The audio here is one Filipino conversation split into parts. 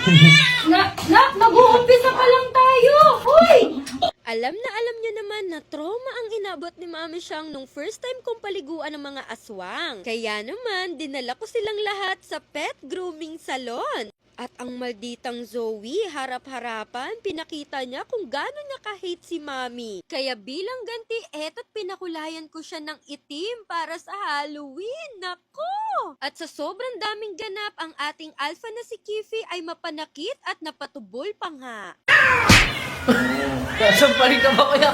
Nag-uumpisa pa lang tayo! Hoy! Alam na alam niyo naman na trauma ang inabot ni Mami Siyang nung first time kong paliguan ng mga aswang. Kaya naman, dinala ko silang lahat sa pet grooming salon. At ang malditang Zoe, harap-harapan, pinakita niya kung gaano niya ka-hate si Mami. Kaya bilang ganti, eto't pinakulayan ko siya ng itim para sa Halloween. Nako! At sa sobrang daming ganap, ang ating alpha na si Kifi ay mapanakit at napatubol pa nga. Samparin ka ba kaya?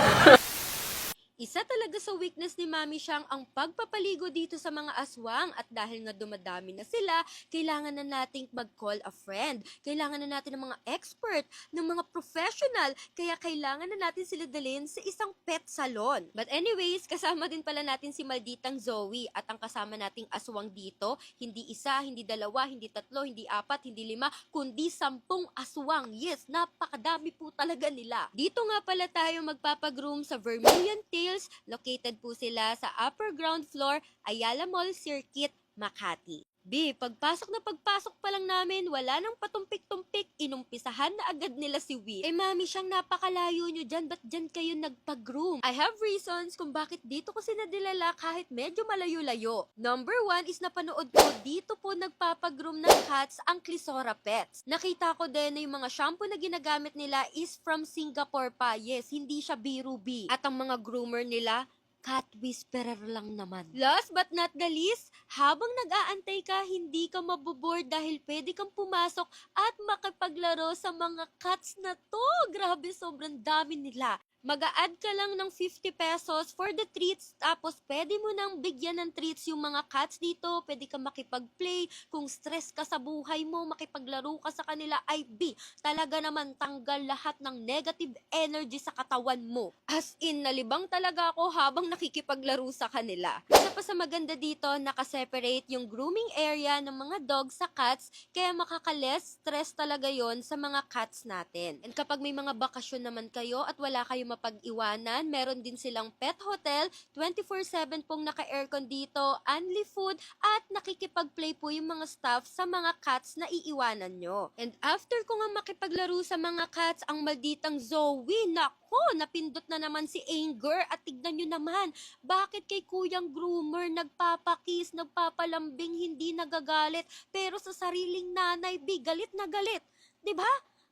Isa talaga sa weakness ni Mami Siyang ang pagpapaligo dito sa mga aswang at dahil nga dumadami na sila, kailangan na nating mag-call a friend. Kailangan na natin ng mga expert, ng mga professional, kaya kailangan na natin sila dalhin sa isang pet salon. But anyways, kasama din pala natin si malditang Zoe at ang kasama nating aswang dito, hindi isa, hindi dalawa, hindi tatlo, hindi apat, hindi lima, kundi 10 aswang. Yes, napakadami po talaga nila. Dito nga pala tayo magpapagroom sa Vermilion Tail. Located po sila sa upper ground floor, Ayala Mall Circuit, Makati. B, pagpasok pa lang namin, wala nang patumpik-tumpik, inumpisahan na agad nila si Wee. Mami Siyang, napakalayo nyo dyan, ba't dyan kayo nagpag-groom? I have reasons kung bakit dito ko sinadilala kahit medyo malayo-layo. Number 1 is napanood ko, dito po nagpapag-groom ng cats ang Clisora Pets. Nakita ko din na yung mga shampoo na ginagamit nila is from Singapore pa. Yes, hindi siya Birubi. At ang mga groomer nila, cat whisperer lang naman. Last but not the least, habang nag-aantay ka, hindi ka maboboard dahil pwede kang pumasok at makipaglaro sa mga cats na to. Grabe, sobrang dami nila. Mag-a-add ka lang ng 50 pesos for the treats, tapos pwede mo nang bigyan ng treats yung mga cats dito, pwede ka makipag-play, kung stress ka sa buhay mo, makipaglaro ka sa kanila, ay B, talaga naman tanggal lahat ng negative energy sa katawan mo. As in, nalibang talaga ako habang nakikipaglaro sa kanila. Isa pa sa maganda dito, nakaseparate yung grooming area ng mga dogs sa cats, kaya makaka-less stress talaga yon sa mga cats natin. And kapag may mga bakasyon naman kayo at wala kayo mapag-iwanan, meron din silang pet hotel, 24/7 pong naka-aircon dito, only food, at nakikipag-play po yung mga staff sa mga cats na iiwanan nyo. And after ko nga makipaglaro sa mga cats, ang malditang Zoe, nako, napindot na naman si Anger, at tignan nyo naman, bakit kay kuyang groomer nagpapakis, nagpapalambing, hindi nagagalit, pero sa sariling nanay, galit na galit. 'Di ba?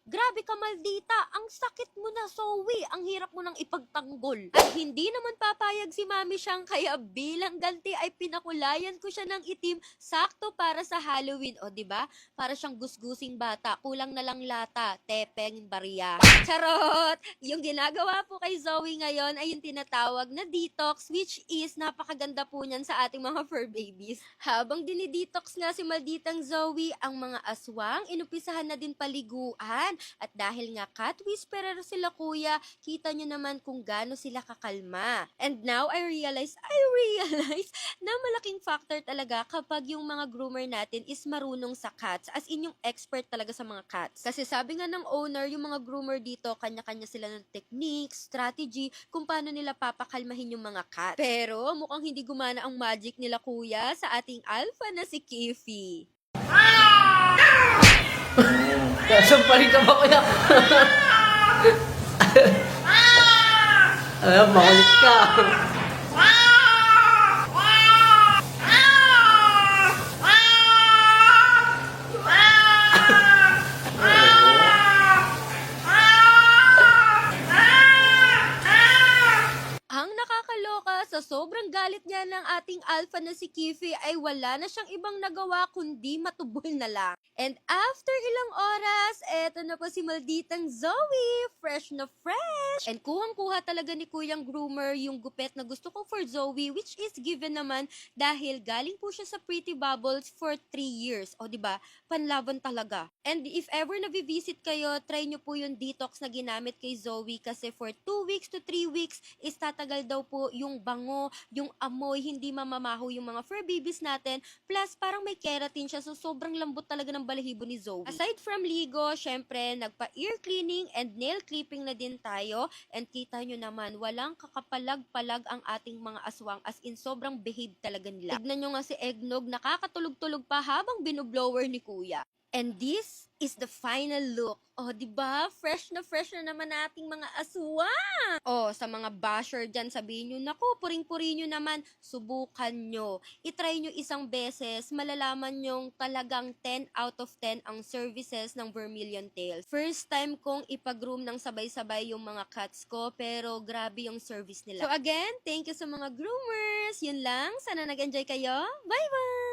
Grabe ka, maldita, ang sakit mo na, Zoe, ang hirap mo nang ipagtanggol. At hindi naman papayag si Mami Siyang, kaya bilang ganti ay pinakulayan ko siya ng itim, sakto para sa Halloween. O diba? Para siyang gusgusing bata, kulang na lang lata, tepeng, barya. Charot! Yung ginagawa po kay Zoe ngayon ay yung tinatawag na detox, which is napakaganda po niyan sa ating mga fur babies. Habang dinidetox nga si malditang Zoe, ang mga aswang, inupisahan na din paliguan. At dahil nga cat whisperer sila kuya, kita nyo naman kung gaano sila kakalma. And now, I realize na malaking factor talaga kapag yung mga groomer natin is marunong sa cats, as in yung expert talaga sa mga cats. Kasi sabi nga ng owner, yung mga groomer dito, kanya-kanya sila ng technique, strategy, kung paano nila papakalmahin yung mga cats. Pero mukhang hindi gumana ang magic nila kuya sa ating alpha na si Kifi. Samparin ka ba kaya? Alam, makulit ka. Ang nakakaloka, sa sobrang galit niya ng ating alpha na si Kifi ay wala na siyang ibang nagawa kundi matubol na lang. And after ilang oras, eto na po si malditang Zoe, fresh na fresh. And kuhang-kuha talaga ni Kuyang Groomer yung gupet na gusto ko for Zoe, which is given naman dahil galing po siya sa Pretty Bubbles for 3 years. O diba, panlaban talaga. And if ever na-visit kayo, try nyo po yung detox na ginamit kay Zoe kasi for 2 weeks to 3 weeks is tatagal daw po yung bango, yung amoy, hindi mamamaho yung mga fur babies natin. Plus, parang may keratin siya, so sobrang lambot talaga ng balahibo ni Zoe. Aside from ligo, syempre, nagpa-ear cleaning and nail clipping na din tayo. And kita nyo naman, walang kakapalag-palag ang ating mga aswang, as in sobrang behave talaga nila. Tignan nyo nga si Eggnog, nakakatulog-tulog pa habang binublower ni Kuya. And this is the final look. Oh, 'di ba? Fresh na naman nating mga aswang. Oh, sa mga basher dyan, sabihin nyo, naku, puring-puri nyo naman, subukan nyo. I-try nyo isang beses, malalaman nyong talagang 10 out of 10 ang services ng Vermilion Tails. First time kong ipag-groom ng sabay-sabay yung mga cats ko, pero grabe yung service nila. So again, thank you sa mga groomers. Yun lang, sana nag-enjoy kayo. Bye-bye!